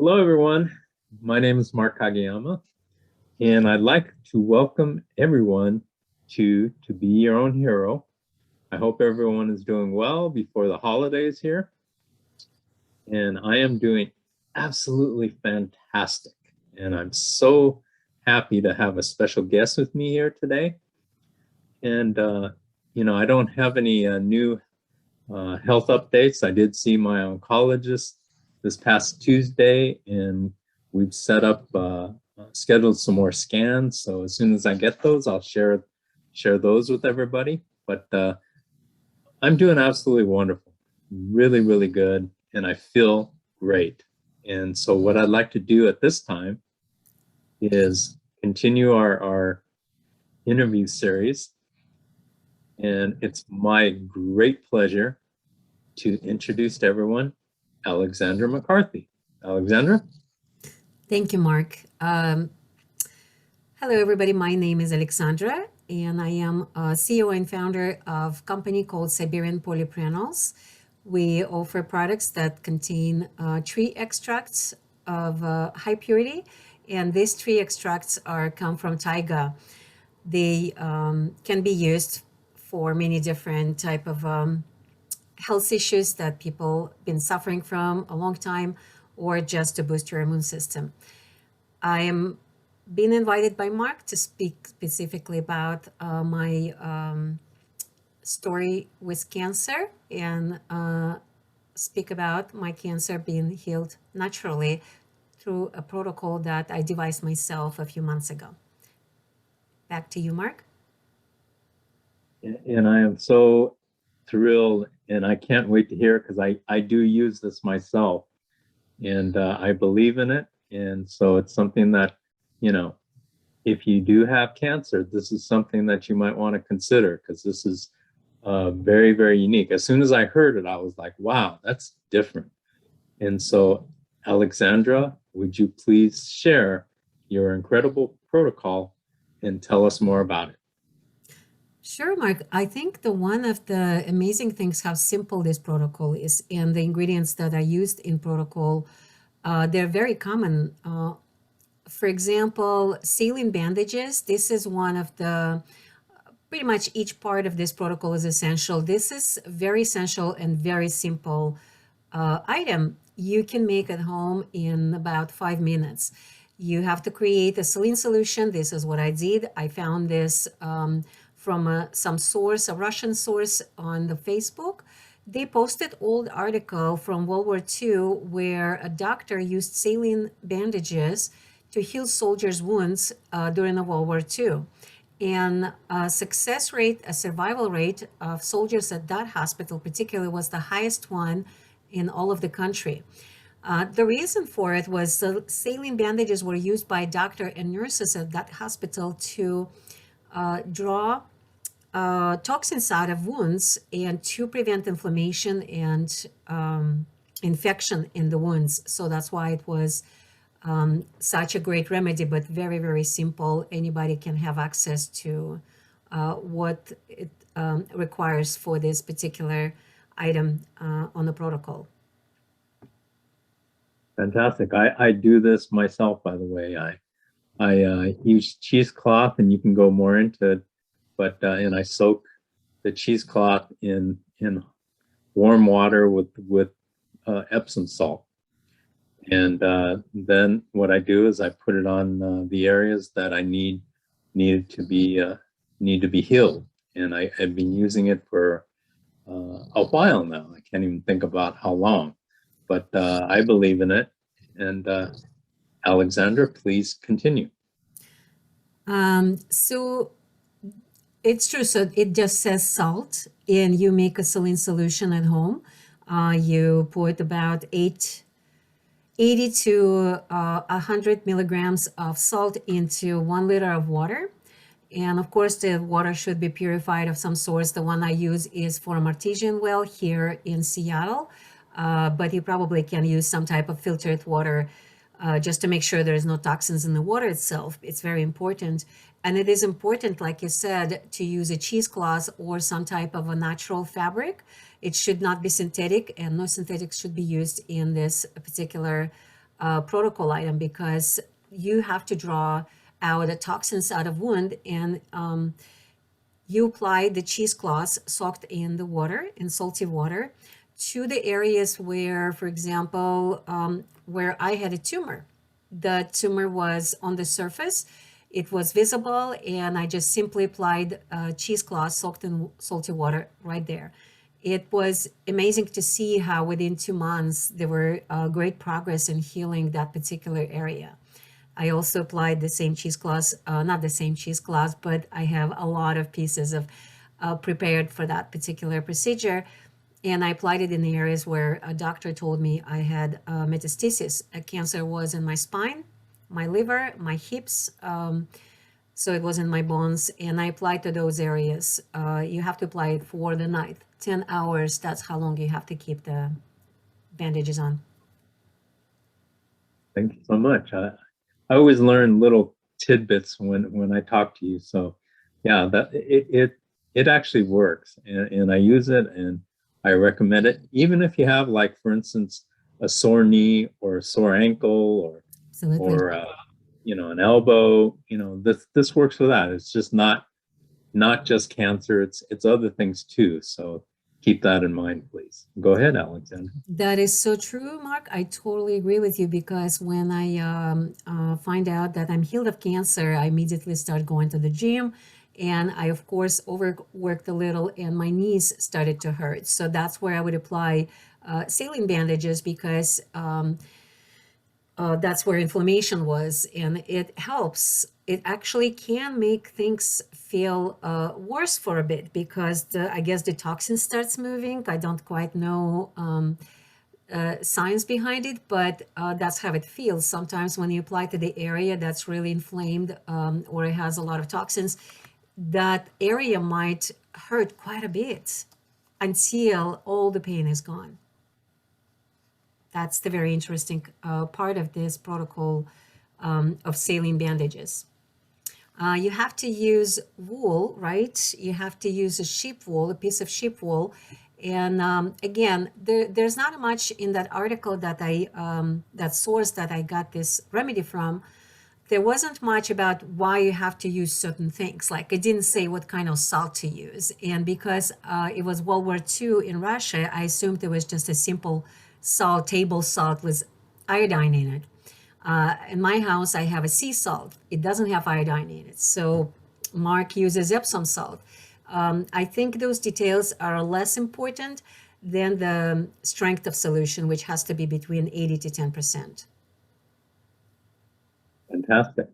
Hello, everyone. My name is Mark Kageyama, and I'd like to welcome everyone to Be Your Own Hero. I hope everyone is doing well before the holidays here, and I am doing absolutely fantastic. And I'm so happy to have a special guest with me here today. And, I don't have any new health updates. I did see my oncologist this past Tuesday, and we've set up scheduled some more scans. So as soon as I get those, I'll share those with everybody. But I'm doing absolutely wonderful, really, really good, and I feel great. And so what I'd like to do at this time is continue our interview series. And it's my great pleasure to introduce to everyone Alexandra McCarthy. Alexandra? Thank you, Mark. Hello, everybody. My name is Alexandra, and I am a CEO and founder of a company called Siberian Polyprenols. We offer products that contain tree extracts of high purity, and these tree extracts come from taiga. They can be used for many different type of health issues that people been suffering from a long time, or just to boost your immune system. I am being invited by Mark to speak specifically about my story with cancer and speak about my cancer being healed naturally through a protocol that I devised myself a few months ago. Back to you, Mark. And I am so thrilled, and I can't wait to hear it because I do use this myself, and I believe in it. And so it's something that, you know, if you do have cancer, this is something that you might want to consider because this is very, very unique. As soon as I heard it, I was like, wow, that's different. And so, Alexandra, would you please share your incredible protocol and tell us more about it? Sure, Mark. I think the one of the amazing things how simple this protocol is, and the ingredients that are used in protocol, they're very common. For example, saline bandages. This is one of the pretty much each part of this protocol is essential. This is very essential and very simple item you can make at home in about 5 minutes. You have to create a saline solution. This is what I did. I found this from some source, a Russian source on the Facebook. They posted old article from World War II where a doctor used saline bandages to heal soldiers' wounds during the World War II. And success rate, a survival rate of soldiers at that hospital particularly was the highest one in all of the country. The reason for it was the saline bandages were used by doctor and nurses at that hospital to draw toxins out of wounds and to prevent inflammation and infection in the wounds. So that's why it was such a great remedy, but very, very simple. Anybody can have access to what it requires for this particular item on the protocol. Fantastic. I do this myself, by the way. I use cheesecloth, and you can go more into it, but and I soak the cheesecloth in warm water with Epsom salt. And then what I do is I put it on the areas that I needed to be need to be healed. And I've been using it for a while now. I can't even think about how long, but I believe in it. And Alexandra, please continue. So it's true. So it just says salt, and you make a saline solution at home. You put about 80 to 100 milligrams of salt into 1 liter of water. And of course, the water should be purified of some source. The one I use is from artesian well here in Seattle, but you probably can use some type of filtered water just to make sure there is no toxins in the water itself. It's very important. And it is important, like you said, to use a cheesecloth or some type of a natural fabric. It should not be synthetic, and no synthetics should be used in this particular protocol item because you have to draw out the toxins out of wound, and you apply the cheesecloth soaked in the water, in salty water, to the areas where, for example, where I had a tumor. The tumor was on the surface, it was visible, and I just simply applied cheesecloth soaked in salty water right there. It was amazing to see how within 2 months there were great progress in healing that particular area. I also applied the same cheesecloth, not the same cheesecloth, but I have a lot of pieces of prepared for that particular procedure. And I applied it in the areas where a doctor told me I had metastasis. A cancer was in my spine, my liver, my hips. So it was in my bones, and I applied to those areas. You have to apply it for the night, 10 hours. That's how long you have to keep the bandages on. Thank you so much. I always learn little tidbits when I talk to you. So yeah, that it actually works, and I use it, and I recommend it. Even if you have, like, for instance, a sore knee or a sore ankle, or Absolutely. or an elbow, this works for that. It's just not just cancer. It's other things too. So keep that in mind, please. Go ahead, Alexandra. That is so true, Mark. I totally agree with you because when I find out that I'm healed of cancer, I immediately start going to the gym. And I, of course, overworked a little and my knees started to hurt. So that's where I would apply saline bandages because that's where inflammation was, and it helps. It actually can make things feel worse for a bit because I guess the toxin starts moving. I don't quite know science behind it, but that's how it feels. Sometimes when you apply to the area that's really inflamed or it has a lot of toxins, that area might hurt quite a bit until all the pain is gone. That's the very interesting part of this protocol of saline bandages. You have to use wool, right? You have to use a sheep wool, a piece of sheep wool. And again, there's not much in that article that that source that I got this remedy from. There wasn't much about why you have to use certain things. Like it didn't say what kind of salt to use. And because it was World War II in Russia, I assumed it was just a simple salt, table salt with iodine in it. In my house, I have a sea salt. It doesn't have iodine in it. So Mark uses Epsom salt. I think those details are less important than the strength of solution, which has to be between 80 to 10%. Fantastic.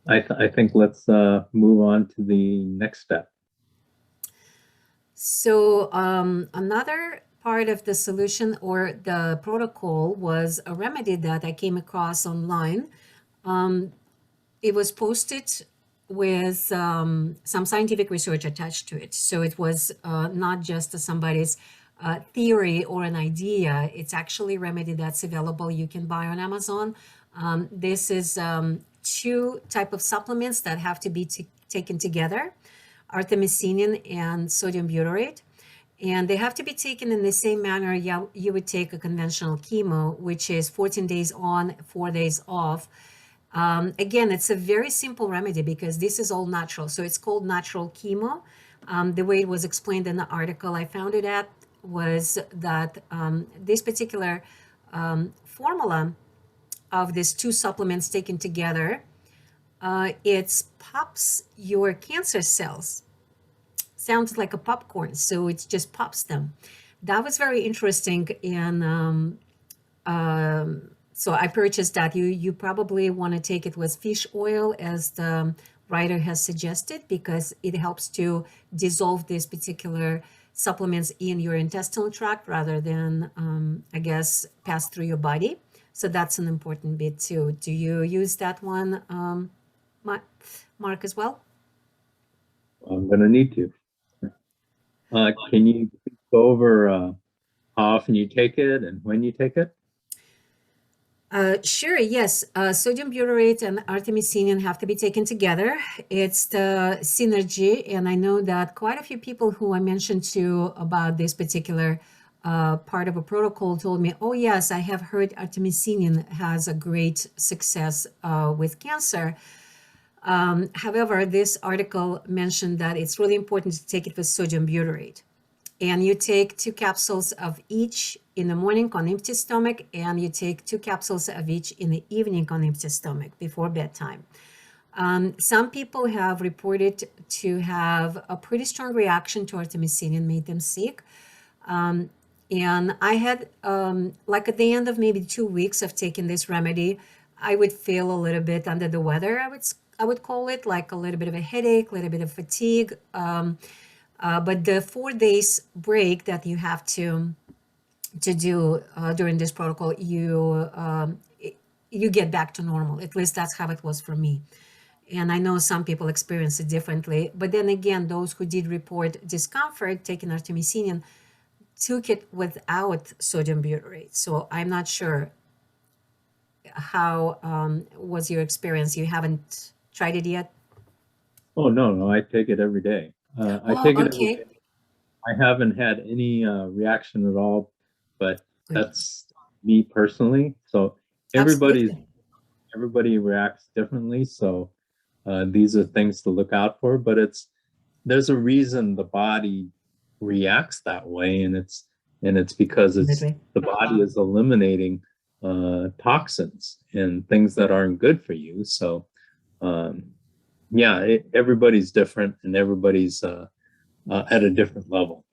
I think let's move on to the next step. So another part of the solution or the protocol was a remedy that I came across online. It was posted with some scientific research attached to it. So it was not just somebody's theory or an idea. It's actually a remedy that's available. You can buy on Amazon. This is 2 type of supplements that have to be taken together, Artemisinin and sodium butyrate. And they have to be taken in the same manner you would take a conventional chemo, which is 14 days on, 4 days off. Again, it's a very simple remedy because this is all natural. So it's called natural chemo. The way it was explained in the article I found it at was that this particular formula of these 2 supplements taken together, it pops your cancer cells. Sounds like a popcorn, so it just pops them. That was very interesting, and so I purchased that. You probably want to take it with fish oil, as the writer has suggested, because it helps to dissolve these particular supplements in your intestinal tract rather than, I guess, pass through your body. So that's an important bit too. Do you use that one, Mark, as well? I'm going to need to. Can you go over how often you take it and when you take it? Sure, yes. Sodium butyrate and artemisinin have to be taken together. It's the synergy, and I know that quite a few people who I mentioned to about this particular part of a protocol told me, oh yes, I have heard artemisinin has a great success with cancer. However, this article mentioned that it's really important to take it with sodium butyrate. And you take 2 capsules of each in the morning on empty stomach, and you take 2 capsules of each in the evening on empty stomach before bedtime. Some people have reported to have a pretty strong reaction to artemisinin, made them sick. And I had, like at the end of maybe 2 weeks of taking this remedy, I would feel a little bit under the weather. I would call it like a little bit of a headache, a little bit of fatigue. But the 4 days break that you have to do during this protocol, you get back to normal. At least that's how it was for me. And I know some people experience it differently. But then again, those who did report discomfort taking artemisinin took it without sodium butyrate. So I'm not sure how was your experience. You haven't tried it yet? Oh, no, I take it every day. I Oh, take it every okay. day. I haven't had any reaction at all, but Good. that's me personally. So everybody's Absolutely. everybody reacts differently. So these are things to look out for, but there's a reason the body reacts that way, and it's because Absolutely. the body is eliminating toxins and things that aren't good for you. So um, yeah, everybody's different, and everybody's at a different level.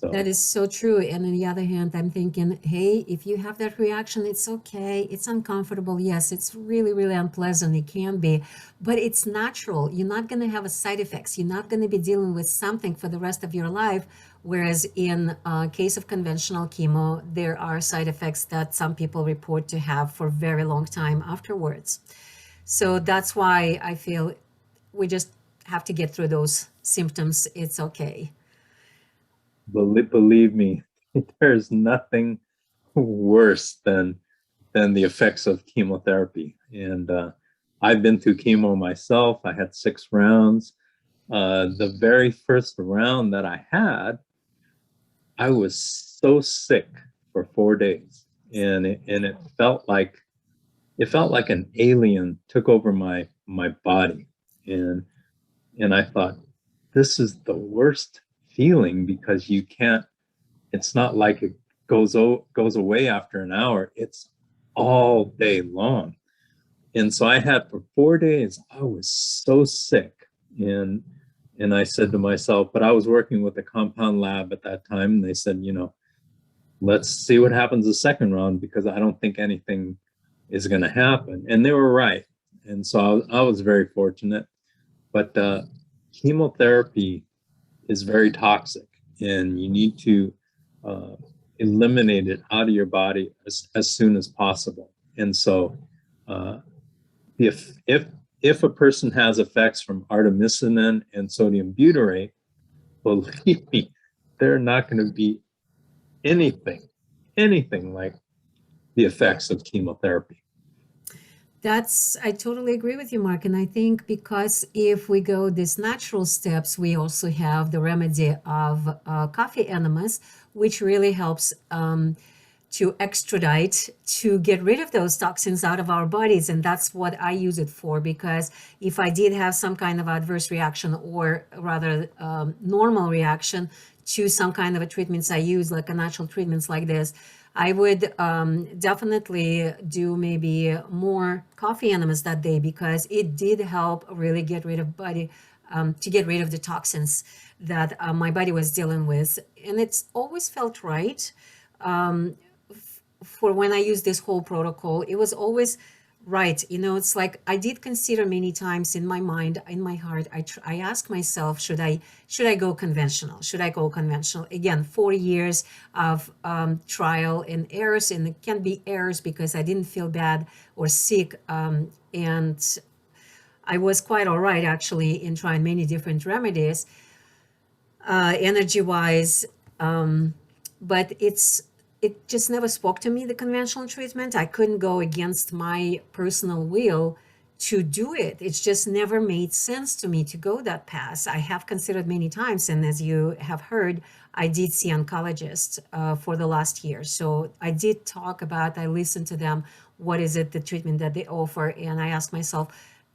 That So is so true. And on the other hand, I'm thinking, hey, if you have that reaction, it's okay. It's uncomfortable. Yes, it's really, really unpleasant. It can be, but it's natural. You're not going to have a side effects. You're not going to be dealing with something for the rest of your life. Whereas in case of conventional chemo, there are side effects that some people report to have for a very long time afterwards. So that's why I feel we just have to get through those symptoms. It's okay. believe me, there's nothing worse than the effects of chemotherapy. And I've been through chemo myself. I had 6 rounds. The very first round that I had, I was so sick for 4 days, and it felt like an alien took over my body, and I thought, this is the worst feeling, because you can't. It's not like it goes away after an hour. It's all day long. And so I had, for 4 days, I was so sick. And I said to myself, but I was working with a compound lab at that time, and they said, let's see what happens the second round, because I don't think anything is going to happen. And they were right. And so I was very fortunate. But chemotherapy is very toxic, and you need to uh, eliminate it out of your body as soon as possible. And so uh, if a person has effects from artemisinin and sodium butyrate, believe me, they're not going to be anything like the effects of chemotherapy. I totally agree with you, Mark. And I think because if we go these natural steps, we also have the remedy of coffee enemas, which really helps to extradite, to get rid of those toxins out of our bodies. And that's what I use it for, because if I did have some kind of adverse reaction, or rather normal reaction to some kind of a treatments I use, like a natural treatments like this, I would definitely do maybe more coffee enemas that day, because it did help really get rid of to get rid of the toxins that my body was dealing with. And it's always felt right. For when I used this whole protocol, it was always right. It's like I did consider many times in my mind, in my heart, I asked myself, should I go conventional? Should I go conventional? Again, 4 years of trial and errors, and it can be errors because I didn't feel bad or sick. And I was quite all right, actually, in trying many different remedies, energy wise. But it just never spoke to me, the conventional treatment. I couldn't go against my personal will to do it. It's just never made sense to me to go that path. I have considered many times, and as you have heard, I did see oncologists for the last year. So I did talk about, I listened to them, what is it, the treatment that they offer, and I asked myself,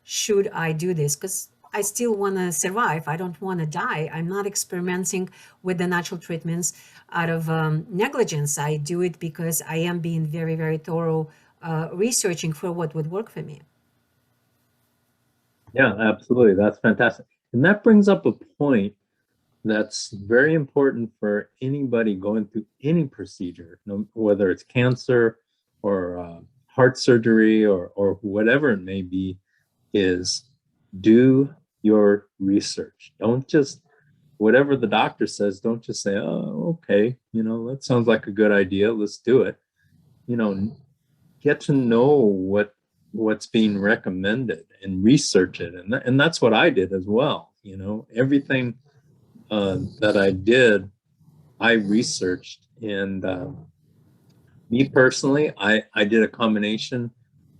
should I do this? Because I still want to survive. I don't want to die. I'm not experimenting with the natural treatments out of negligence. I do it because I am being very, very thorough researching for what would work for me. Yeah, absolutely. That's fantastic. And that brings up a point that's very important for anybody going through any procedure, whether it's cancer or heart surgery or whatever it may be, is do your research. Don't just, whatever the doctor says, don't just say, oh, okay, that sounds like a good idea. Let's do it. Get to know what's being recommended and research it. And that's what I did as well. Everything that I did, I researched. And me personally, I did a combination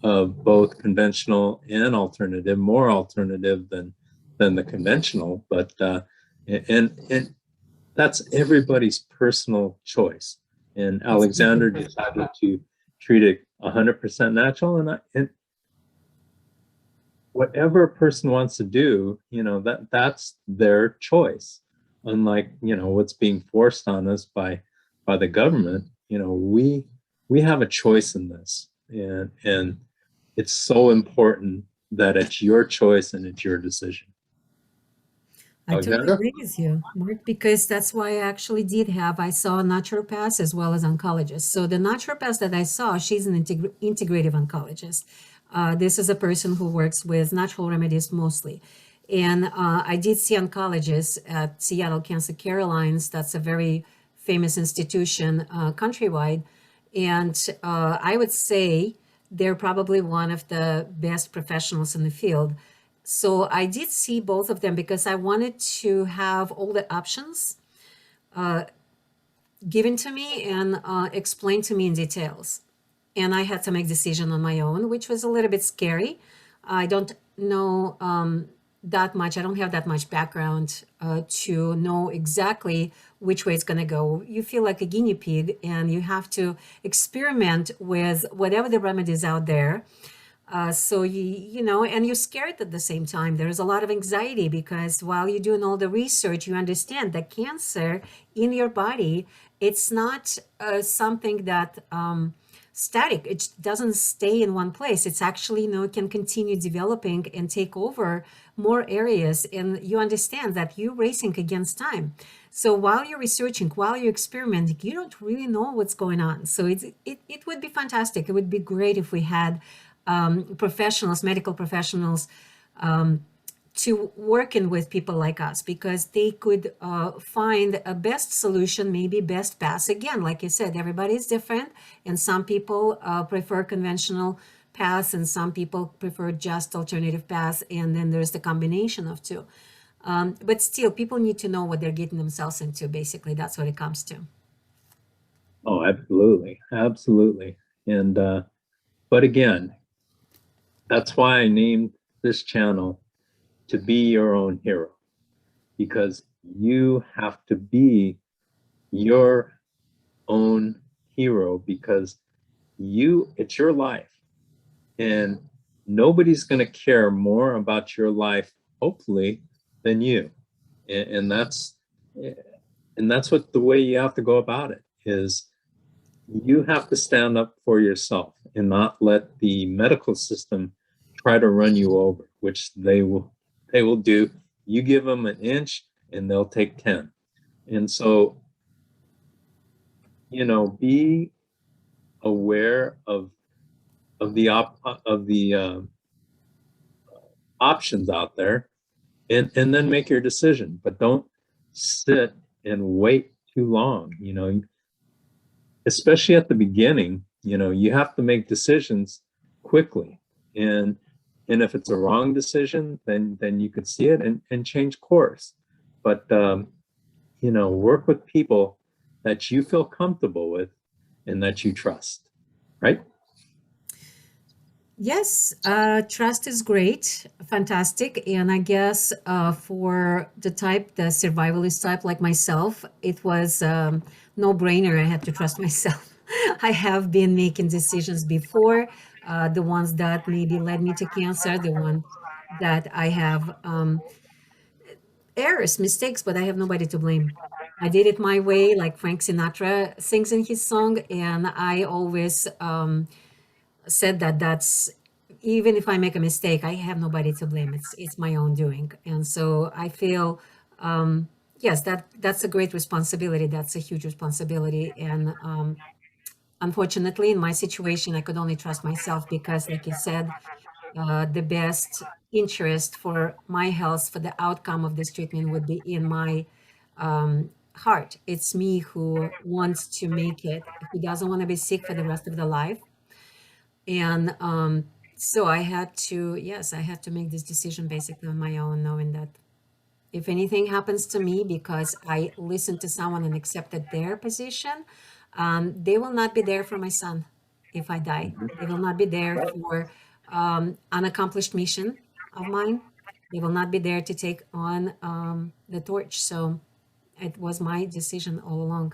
of both conventional and alternative, more alternative than the conventional, but and that's everybody's personal choice. And Alexander decided to treat it 100% natural, and whatever a person wants to do, that's their choice. Unlike what's being forced on us by the government, we have a choice in this, and it's so important that it's your choice and it's your decision. I totally Alexandra? agree with you, Mark, because that's why I actually did have, I saw naturopaths as well as oncologists. So the naturopath that I saw, she's an integrative oncologist. This is a person who works with natural remedies mostly. And I did see oncologists at Seattle Cancer Care Alliance. That's a very famous institution countrywide. And I would say they're probably one of the best professionals in the field. So I did see both of them because I wanted to have all the options given to me and explained to me in details. And I had to make decision on my own, which was a little bit scary. I don't know that much. I don't have that much background to know exactly which way it's going to go. You feel like a guinea pig and you have to experiment with whatever the remedies out there. So and you're scared at the same time. There's a lot of anxiety because while you're doing all the research, you understand that cancer in your body, it's not something that static. It doesn't stay in one place. It's actually, it can continue developing and take over more areas. And you understand that you're racing against time. So while you're researching, while you're experimenting, you don't really know what's going on. So it would be fantastic. It would be great if we had professionals, medical professionals, to working with people like us because they could find a best solution, maybe best path. Again, like you said, everybody is different, and some people prefer conventional paths, and some people prefer just alternative paths, and then there's the combination of two. But still, people need to know what they're getting themselves into. Basically, that's what it comes to. Oh, absolutely, absolutely. And but again, that's why I named this channel To Be Your Own Hero, because you have to be your own hero because it's your life, and nobody's going to care more about your life, hopefully, than you. And that's what the way you have to go about it is. You have to stand up for yourself and not let the medical system try to run you over, which they will do. You give them an inch and they'll take 10. And so, be aware of the options out there, and then make your decision. But don't sit and wait too long. Especially at the beginning, you have to make decisions quickly. And if it's a wrong decision, then you could see it and change course. But work with people that you feel comfortable with and that you trust, right? Yes, trust is great, fantastic. And I guess for the type, the survivalist type like myself, it was no brainer. I had to trust myself. I have been making decisions before, the ones that maybe led me to cancer, the one that I have errors, mistakes, but I have nobody to blame. I did it my way, like Frank Sinatra sings in his song, and I always said that that's even if I make a mistake, I have nobody to blame. It's my own doing, and so I feel yes, that's a great responsibility. That's a huge responsibility, and unfortunately, in my situation, I could only trust myself because, like you said, the best interest for my health, for the outcome of this treatment, would be in my heart. It's me who wants to make it, who doesn't want to be sick for the rest of the life. And so I had to, yes, I had to make this decision basically on my own, knowing that if anything happens to me because I listened to someone and accepted their position, they will not be there for my son if I die. They will not be there for unaccomplished mission of mine. They will not be there to take on the torch. So it was my decision all along.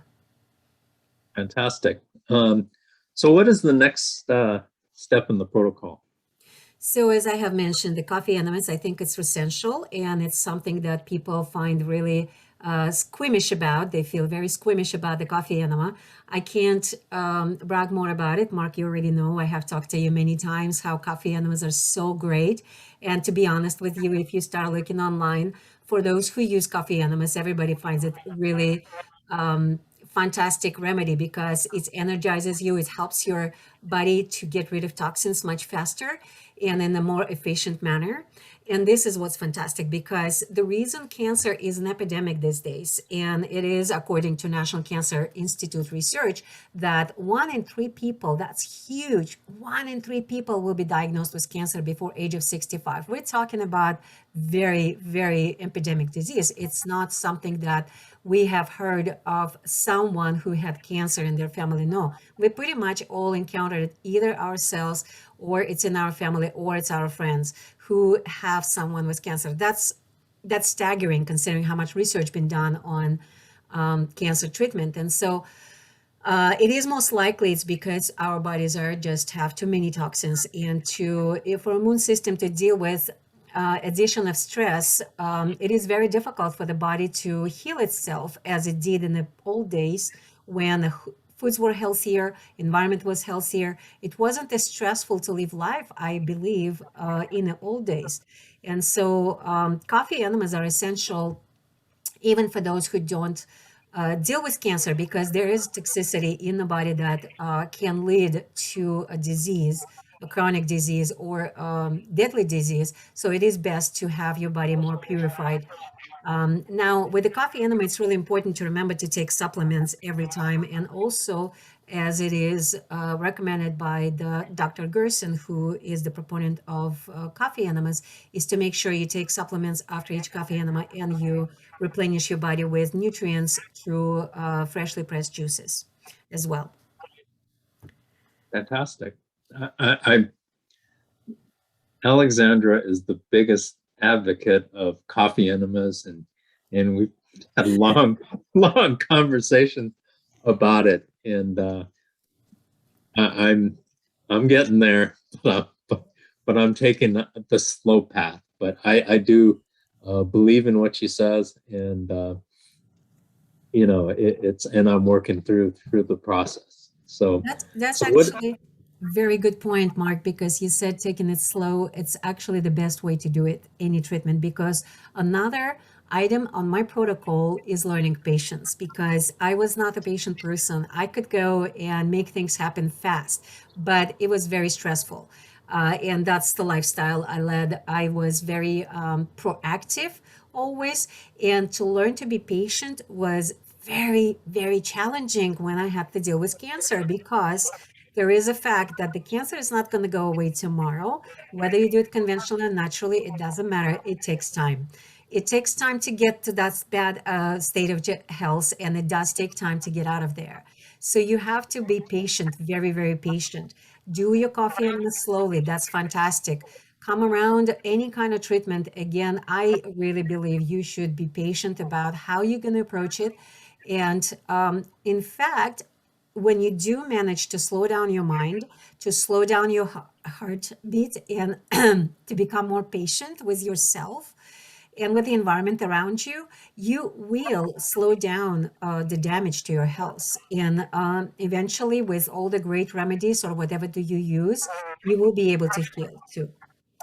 Fantastic. So what is the next step in the protocol? So, as I have mentioned, the coffee elements, I think it's essential and it's something that people find really squeamish about. They feel very squeamish about the coffee enema. I can't brag more about it. Mark, you already know. I have talked to you many times how coffee enemas are so great. And to be honest with you, if you start looking online, for those who use coffee enemas, everybody finds it really fantastic remedy because it energizes you. It helps your body to get rid of toxins much faster and in a more efficient manner. And this is what's fantastic because the reason cancer is an epidemic these days, and it is according to National Cancer Institute research, that 1 in 3 people, that's huge, 1 in 3 people will be diagnosed with cancer before age of 65. We're talking about very, very epidemic disease. It's not something that we have heard of someone who had cancer in their family. No, we pretty much all encountered it either ourselves or it's in our family or it's our friends who have someone with cancer. That's staggering considering how much research been done on cancer treatment. And so it is most likely it's because our bodies are just have too many toxins, and to if our immune system to deal with addition of stress, it is very difficult for the body to heal itself as it did in the old days when the foods were healthier, environment was healthier. It wasn't as stressful to live life, I believe, in the old days. And so coffee enemas are essential even for those who don't deal with cancer, because there is toxicity in the body that can lead to a disease, a chronic disease, or deadly disease. So it is best to have your body more purified. Now, with the coffee enema, it's really important to remember to take supplements every time, and also, as it is recommended by the Dr. Gerson, who is the proponent of coffee enemas, is to make sure you take supplements after each coffee enema and you replenish your body with nutrients through freshly pressed juices as well. Fantastic. Alexandra is the biggest advocate of coffee enemas, and we've had long, long conversations about it. And I'm getting there, but I'm taking the slow path. But I do believe in what she says, and it's and I'm working through the process. So That's so what actually very good point, Mark, because you said taking it slow. It's actually the best way to do it, any treatment, because another item on my protocol is learning patience because I was not a patient person. I could go and make things happen fast, but it was very stressful. And that's the lifestyle I led. I was very proactive always. And to learn to be patient was very, very challenging when I had to deal with cancer because there is a fact that the cancer is not going to go away tomorrow. Whether you do it conventionally or naturally, it doesn't matter. It takes time. It takes time to get to that bad state of health, and it does take time to get out of there. So you have to be patient, very, very patient. Do your coffee enemas slowly. That's fantastic. Come around any kind of treatment. Again, I really believe you should be patient about how you're going to approach it. And in fact, when you do manage to slow down your mind, to slow down your heartbeat, and to become more patient with yourself and with the environment around you, you will slow down the damage to your health. And eventually, with all the great remedies or whatever do you use, you will be able to heal too.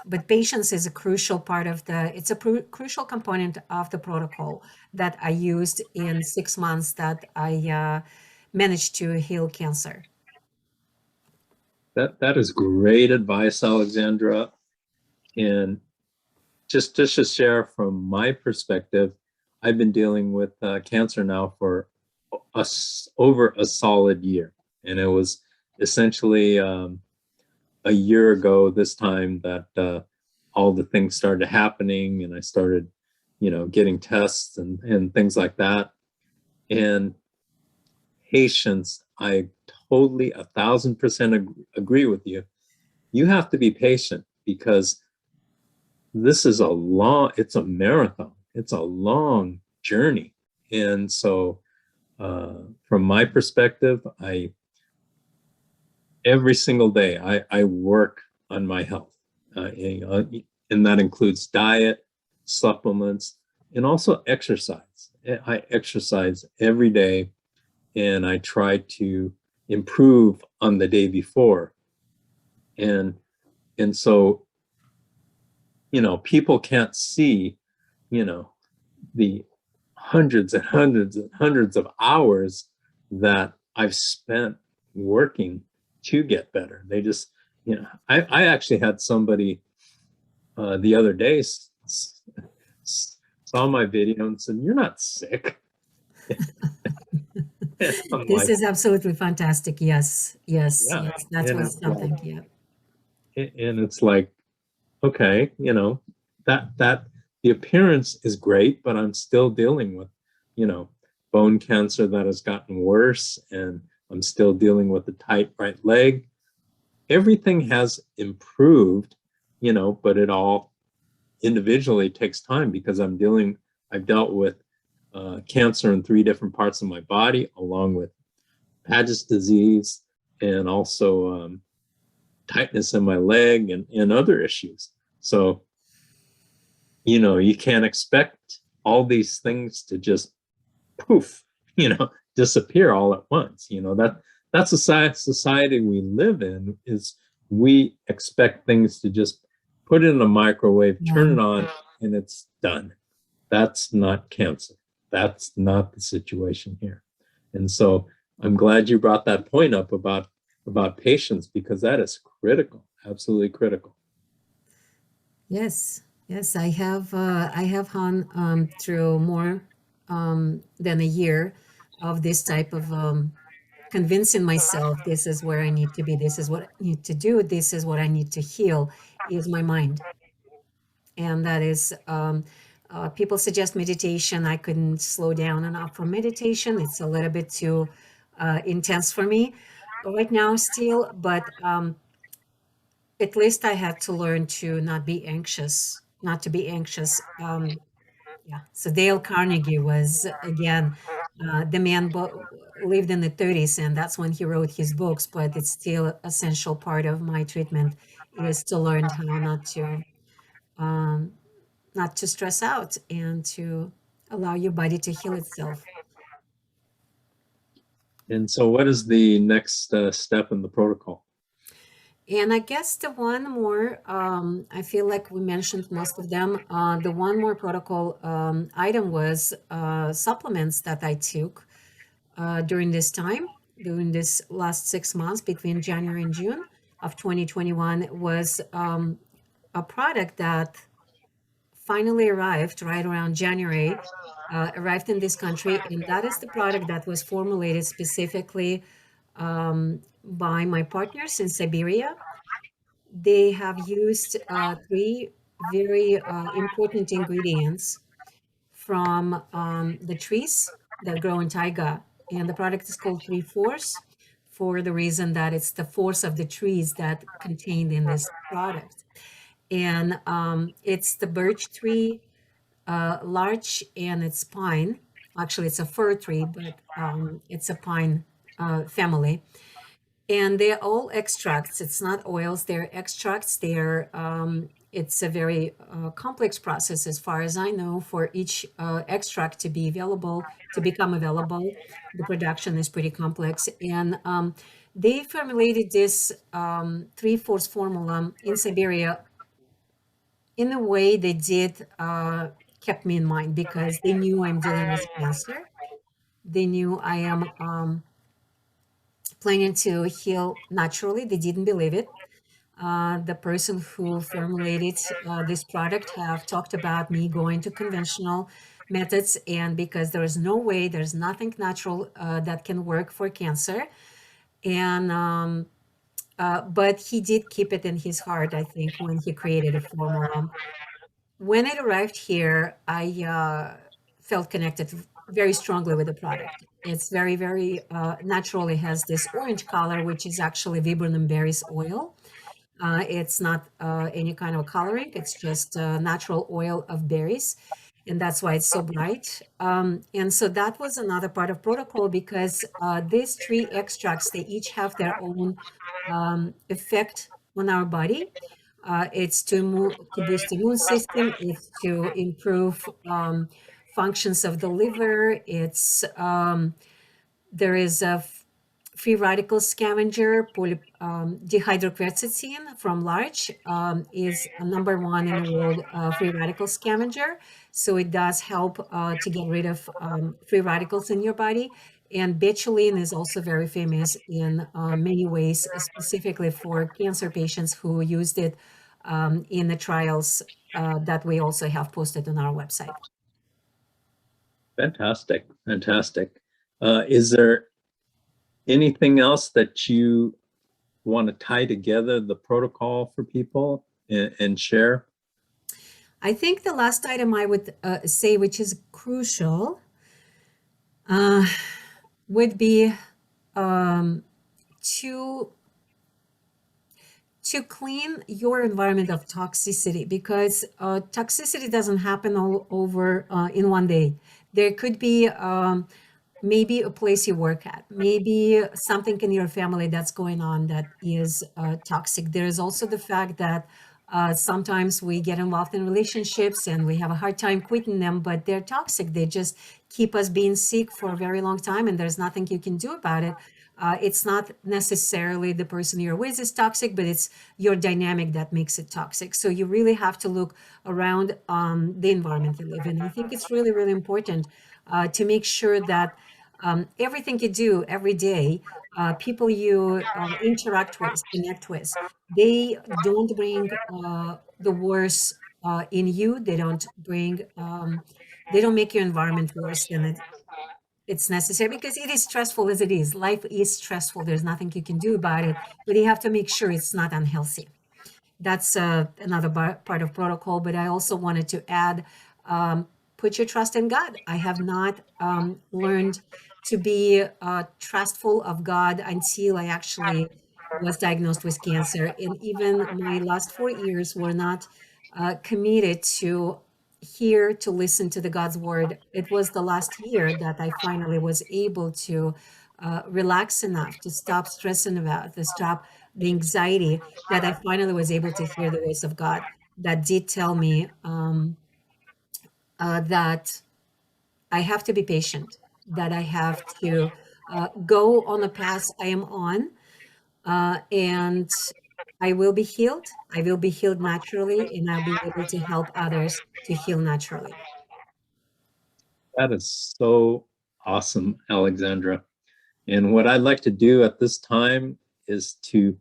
But patience is a crucial part of it's a crucial component of the protocol that I used in 6 months that I managed to heal cancer. That is great advice, Alexandra. And just to share from my perspective, I've been dealing with cancer now for over a solid year, and it was essentially a year ago this time that all the things started happening, and I started, getting tests and things like that. And patience, I totally 1,000% agree with you. You have to be patient because this is it's a marathon. It's a long journey. And so from my perspective, every single day I work on my health. And that includes diet, supplements, and also exercise. I exercise every day, and I try to improve on the day before. And so, people can't see, the hundreds and hundreds and hundreds of hours that I've spent working to get better. They just, I actually had somebody the other day saw my video and said, "You're not sick." I'm This like, is absolutely fantastic. Yes, yes, yeah. yes. That And was something. Yeah. it's like, okay, that the appearance is great, but I'm still dealing with, you know, bone cancer that has gotten worse, and I'm still dealing with the tight right leg. Everything has improved, but it all individually takes time because I've dealt with cancer in 3 different parts of my body, along with Paget's disease and also tightness in my leg and other issues. So, you can't expect all these things to just poof, disappear all at once. That's the society we live in, is we expect things to just put it in a microwave, turn Yeah. it on, and it's done. That's not cancer. That's not the situation here. And so I'm glad you brought that point up about patience, because that is critical, absolutely critical. Yes, yes, I have gone through more than a year of this type of convincing myself this is where I need to be, this is what I need to do, this is what I need to heal, is my mind. And that is, people suggest meditation. I couldn't slow down enough for meditation. It's a little bit too intense for me right now still, but at least I had to learn to not be anxious, not to be anxious. Yeah. So Dale Carnegie was, again, the man lived in the 30s, and that's when he wrote his books. But it's still essential part of my treatment is to learn how um, not to stress out and to allow your body to heal itself. And so, what is the next step in the protocol? And I guess the one more, I feel like we mentioned most of them. The one more protocol item was supplements that I took during this time, during this last 6 months between January and June of 2021, was a product that finally arrived right around January, arrived in this country. And that is the product that was formulated specifically by my partners in Siberia. They have used three very important ingredients from the trees that grow in taiga. And the product is called 3-4. for the reason that it's the force of the trees that contained in this product. And it's the birch tree, larch, and it's pine. Actually, it's a fir tree, but it's a pine family. And they're all extracts. It's not oils, they're extracts. It's a very complex process, as far as I know, for each extract to be available, to become available. The production is pretty complex. And they formulated this three-force formula in Siberia in a way they did, kept me in mind because they knew I'm dealing with cancer. They knew I am planning to heal naturally. They didn't believe it. The person who formulated this product have talked about me going to conventional methods, and because there is no way, there's nothing natural that can work for cancer. And but he did keep it in his heart, I think, when he created a formula. When it arrived here, I felt connected very strongly with the product. It's very, very natural. It has this orange color, which is actually viburnum berries oil. It's not any kind of coloring. It's just natural oil of berries, and that's why it's so bright. And so that was another part of protocol because these three extracts, they each have their own effect on our body. It's to boost immune system. It's to improve functions of the liver. There is a free radical scavenger, dihydroquercetin from larch is a number one in the world free radical scavenger. So it does help to get rid of free radicals in your body. And betulin is also very famous in many ways, specifically for cancer patients who used it in the trials that we also have posted on our website. Fantastic, fantastic. Is there anything else that you want to tie together the protocol for people and share? I think the last item I would say, which is crucial, would be to clean your environment of toxicity, because toxicity doesn't happen all over in one day. There could be maybe a place you work at, maybe something in your family that's going on that is toxic. There is also the fact that sometimes we get involved in relationships and we have a hard time quitting them, but they're toxic. They just keep us being sick for a very long time, and there's nothing you can do about it. It's not necessarily the person you're with is toxic, but it's your dynamic that makes it toxic. So you really have to look around the environment you live in. I think it's really, really important to make sure that everything you do every day, people you interact with, connect with, they don't bring the worst in you. They don't bring, they don't make your environment worse than it's necessary, because it is stressful as it is. Life is stressful. There's nothing you can do about it, but you have to make sure it's not unhealthy. That's another part of protocol. But I also wanted to add, put your trust in God. I have not learned to be trustful of God until I actually was diagnosed with cancer. And even my last 4 years were not committed to hear, to listen to the God's word. It was the last year that I finally was able to relax enough to stop stressing about, to stop the anxiety, that I finally was able to hear the voice of God that did tell me that I have to be patient, that I have to go on the path I am on, and I will be healed. I will be healed naturally, and I'll be able to help others to heal naturally. That is so awesome, Alexandra. And what I'd like to do at this time is to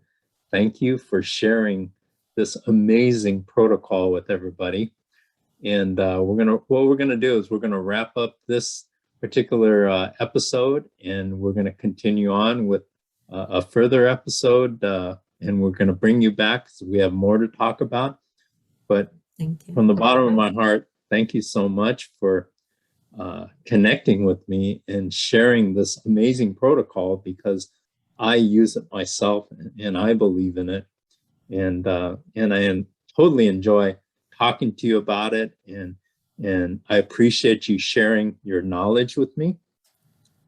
thank you for sharing this amazing protocol with everybody. And what we're gonna do is we're gonna wrap up this particular episode, and we're gonna continue on with a further episode, and we're gonna bring you back because we have more to talk about. But Thank you. from the bottom of my heart, thank you so much for connecting with me and sharing this amazing protocol, because I use it myself, and I believe in it, and I totally enjoy talking to you about it, and I appreciate you sharing your knowledge with me.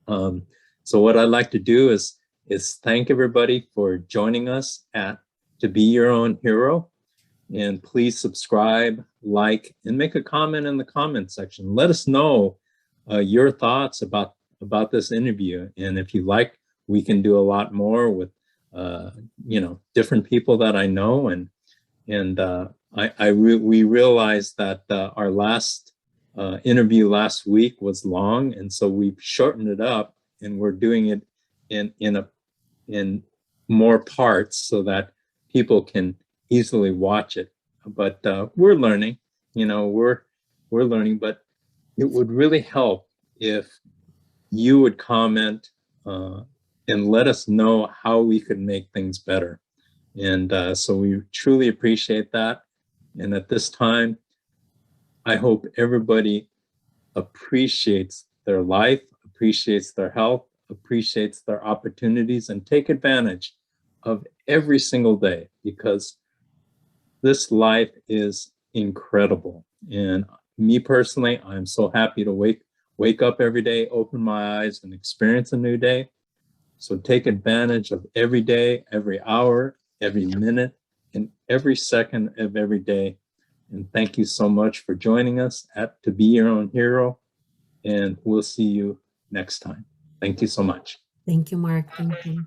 So what I'd like to do is thank everybody for joining us at To Be Your Own Hero. And please subscribe, like, and make a comment in the comment section. Let us know your thoughts about this interview. And if you like, we can do a lot more with different people that I know. And we realized that our last interview last week was long, and so we've shortened it up, and we're doing it in more parts so that people can easily watch it. But we're learning, we're learning. But it would really help if you would comment and let us know how we could make things better. And so we truly appreciate that. And at this time, I hope everybody appreciates their life, appreciates their health, appreciates their opportunities, and take advantage of every single day, because this life is incredible. And me personally, I'm so happy to wake up every day, open my eyes, and experience a new day. So take advantage of every day, every hour, every minute, and every second of every day. And thank you so much for joining us at To Be Your Own Hero. And we'll see you next time. Thank you so much. Thank you, Mark. Thank you.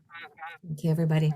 Thank you, everybody.